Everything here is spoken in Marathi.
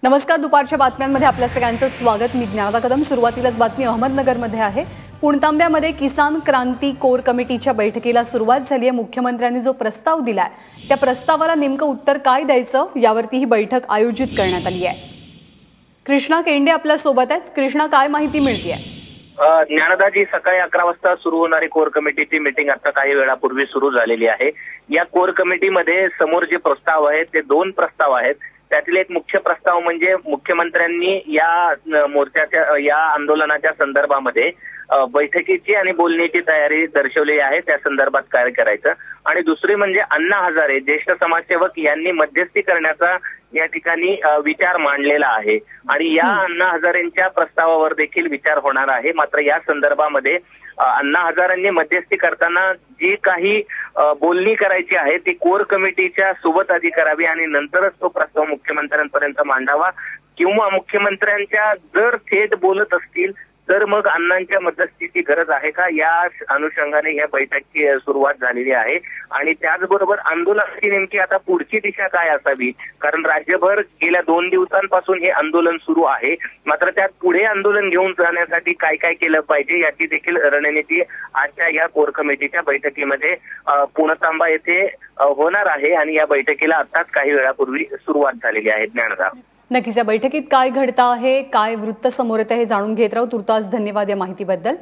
नमस्कार. दुपारच्या बातम्यांमध्ये आपल्या सगळ्यांचं स्वागत. मी ज्ञानदा कदम. सुरुवातीलाच बातमी अहमदनगरमध्ये आहे. पुणतांब्यामध्ये किसान क्रांती कोर कमिटीच्या बैठकीला सुरुवात झाली आहे. मुख्यमंत्र्यांनी जो प्रस्ताव दिलाय त्या प्रस्तावाला नेमकं उत्तर काय द्यायचं यावरती ही बैठक आयोजित करण्यात आली आहे. कृष्णा केंडे आपल्या सोबत आहेत. कृष्णा, काय माहिती मिळतेय? ज्ञानदाजी, सकाळी 11 वाजता सुरू होणारी कोर कमिटीची मीटिंग आता काही वेळापूर्वी सुरू झालेली आहे. या कोर कमिटीमध्ये समोर जे प्रस्ताव आहेत ते 2 प्रस्ताव आहेत. त्यातील एक मुख्य प्रस्ताव म्हणजे मुख्यमंत्र्यांनी या मोर्चाच्या या आंदोलनाच्या संदर्भामध्ये बैठकीची आणि बोलण्याची तयारी दर्शवली आहे, त्या संदर्भात काय करायचं. आणि दुसरी म्हणजे अण्णा हजारे ज्येष्ठ समाजसेवक यांनी मध्यस्थी करण्याचा या ठिकाणी विचार मांडलेला आहे आणि या अण्णा हजारेंच्या प्रस्तावावर देखील विचार होणार आहे. मात्र या संदर्भामध्ये अण्णा हजारेंनी मध्यस्थी करताना जी काही बोलणी करायची आहे ती कोर कमिटीच्या सोबत आधी करावी आणि नंतरच तो प्रस्ताव मुख्यमंत्र्यांपर्यंत मांडावा, किंवा मुख्यमंत्र्यांच्या जर थेट बोलत असतील तर मग अण्णांच्या मध्यस्थीची गरज आहे का, या अनुषंगाने या बैठकीची सुरुवात झालेली आहे. आणि त्याचबरोबर आंदोलनाची नेमकी आता पुढची दिशा काय असावी, कारण राज्यभर गेल्या 2 दिवसांपासून हे आंदोलन सुरू आहे. मात्र त्यात पुढे आंदोलन घेऊन जाण्यासाठी काय काय केलं पाहिजे याची देखील रणनीती आजच्या या कोर कमिटीच्या बैठकीमध्ये पुणतांबा येथे होणार आहे आणि या बैठकीला आताच काही वेळापूर्वी सुरुवात झालेली आहे. ज्ञानदा, नक्कीच या बैठकीत काय घडतं आहे, काय वृत्त समोर येतं हे जाणून घेत राहू. तुर्तास धन्यवाद या माहितीबद्दल.